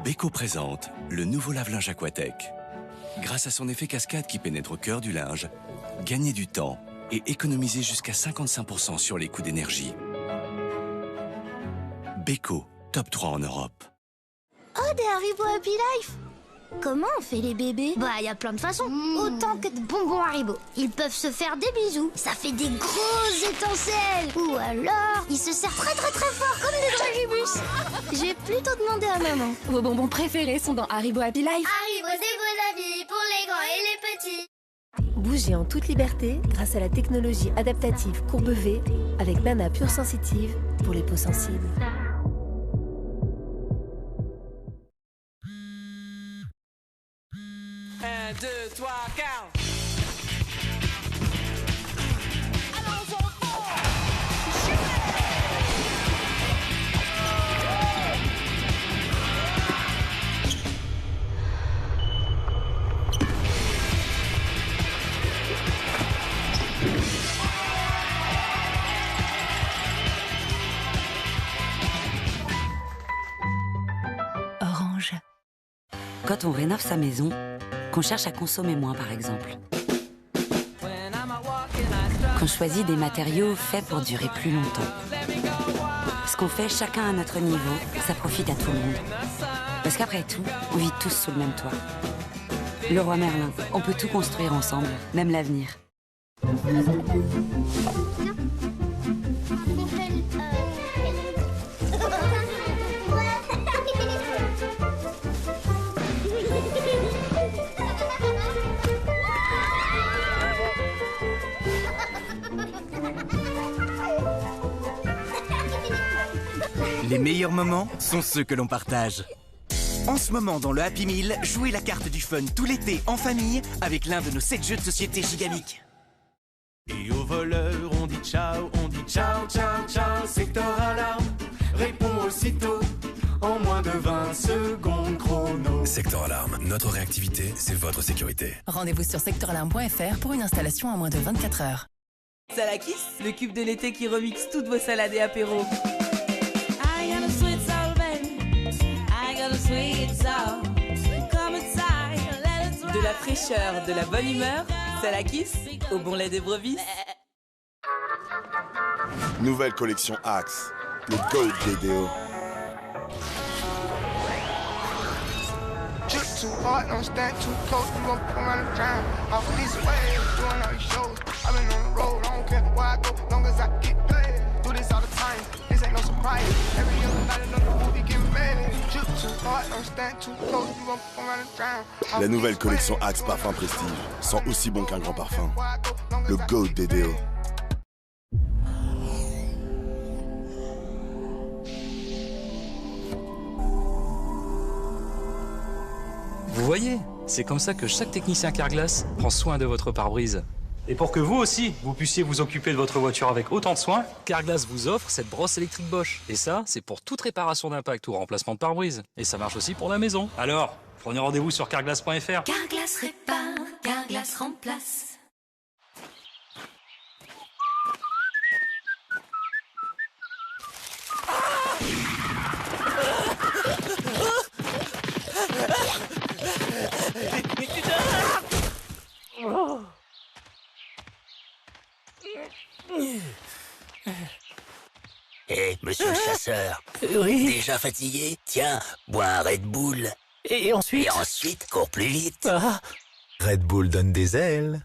Beko présente le nouveau lave-linge Aquatech. Grâce à son effet cascade qui pénètre au cœur du linge, gagnez du temps et économisez jusqu'à 55% sur les coûts d'énergie. Beko, top 3 en Europe. Oh, des Haribo Happy Life! Comment on fait les bébés? Bah, y a plein de façons. Autant que de bonbons Haribo. Ils peuvent se faire des bisous. Ça fait des grosses étincelles. Ou alors, ils se serrent très très très fort comme des dragibus. J'ai plutôt demandé à maman. Vos bonbons préférés sont dans Haribo Happy Life. Haribo, c'est vos amis pour les grands et les petits. Bougez en toute liberté grâce à la technologie adaptative Courbe V avec Nana Pure Sensitive pour les peaux sensibles. 1, 2, 3, 4. Orange. Quand on rénove sa maison, qu'on cherche à consommer moins par exemple. Qu'on choisit des matériaux faits pour durer plus longtemps. Ce qu'on fait chacun à notre niveau, ça profite à tout le monde. Parce qu'après tout, on vit tous sous le même toit. Leroy Merlin, on peut tout construire ensemble, même l'avenir. Les meilleurs moments sont ceux que l'on partage. En ce moment, dans le Happy Meal, jouez la carte du fun tout l'été en famille avec l'un de nos 7 jeux de société Gigamic. Et aux voleurs, on dit ciao, ciao, ciao, secteur alarme, réponds aussitôt, en moins de 20 secondes chrono. Secteur Alarme, notre réactivité, c'est votre sécurité. Rendez-vous sur secteuralarme.fr pour une installation en moins de 24 heures. Salakis, le cube de l'été qui remixe toutes vos salades et apéros. De la fraîcheur, de la bonne humeur, Salakis, au bon lait des brebis. Nouvelle collection Axe, le GOAT des déos. La nouvelle collection Axe Parfum Prestige sent aussi bon qu'un grand parfum. Le GOAT des déos. Vous voyez, c'est comme ça que chaque technicien Carglass prend soin de votre pare-brise. Et pour que vous aussi, vous puissiez vous occuper de votre voiture avec autant de soin, Carglass vous offre cette brosse électrique Bosch. Et ça, c'est pour toute réparation d'impact ou remplacement de pare-brise. Et ça marche aussi pour la maison. Alors, prenez rendez-vous sur carglass.fr. Carglass répare, Carglass remplace. Hé, monsieur le chasseur. Oui. Déjà fatigué? Tiens, bois un Red Bull. Et ensuite? Et ensuite, cours plus vite. Ah. Red Bull donne des ailes.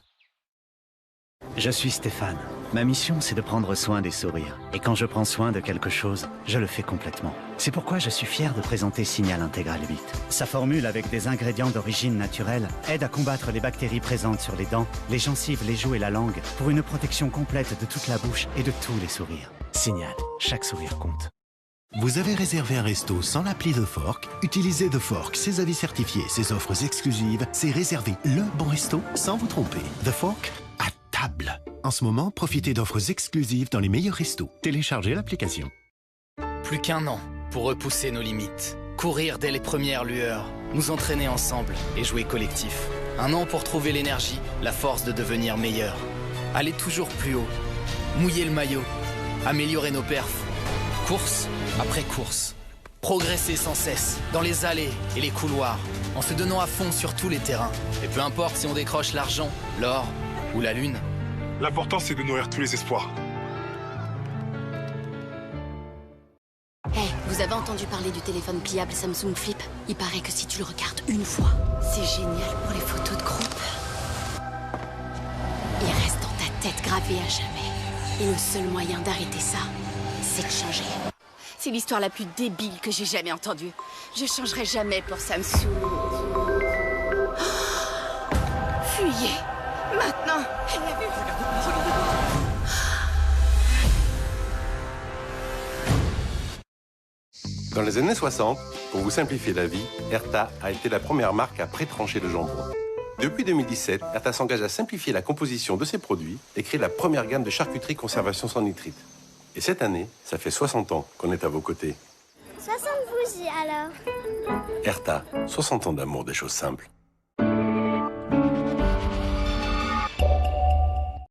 Je suis Stéphane. Ma mission, c'est de prendre soin des sourires. Et quand je prends soin de quelque chose, je le fais complètement. C'est pourquoi je suis fier de présenter Signal Intégral 8. Sa formule, avec des ingrédients d'origine naturelle, aide à combattre les bactéries présentes sur les dents, les gencives, les joues et la langue, pour une protection complète de toute la bouche et de tous les sourires. Signal, chaque sourire compte. Vous avez réservé un resto sans l'appli The Fork? Utilisez The Fork, ses avis certifiés, ses offres exclusives, c'est réserver le bon resto sans vous tromper. The Fork, à table. En ce moment, profitez d'offres exclusives dans les meilleurs restos. Téléchargez l'application. Plus qu'un an pour repousser nos limites. Courir dès les premières lueurs, nous entraîner ensemble et jouer collectif. Un an pour trouver l'énergie, la force de devenir meilleur. Aller toujours plus haut, mouiller le maillot, améliorer nos perfs. Course après course. Progresser sans cesse, dans les allées et les couloirs, en se donnant à fond sur tous les terrains. Et peu importe si on décroche l'argent, l'or ou la lune. L'important, c'est de nourrir tous les espoirs. Hey, vous avez entendu parler du téléphone pliable Samsung Flip? Il paraît que si tu le regardes une fois, c'est génial pour les photos de groupe. Il reste dans ta tête gravé à jamais. Et le seul moyen d'arrêter ça, c'est de changer. C'est l'histoire la plus débile que j'ai jamais entendue. Je changerai jamais pour Samsung. Fuyez! Maintenant! Elle l'a vu! Dans les années 60, pour vous simplifier la vie, Herta a été la première marque à pré-trancher le jambon. Depuis 2017, Herta s'engage à simplifier la composition de ses produits et crée la première gamme de charcuterie conservation sans nitrite. Et cette année, ça fait 60 ans qu'on est à vos côtés. 60 bougies alors. Herta, 60 ans d'amour des choses simples.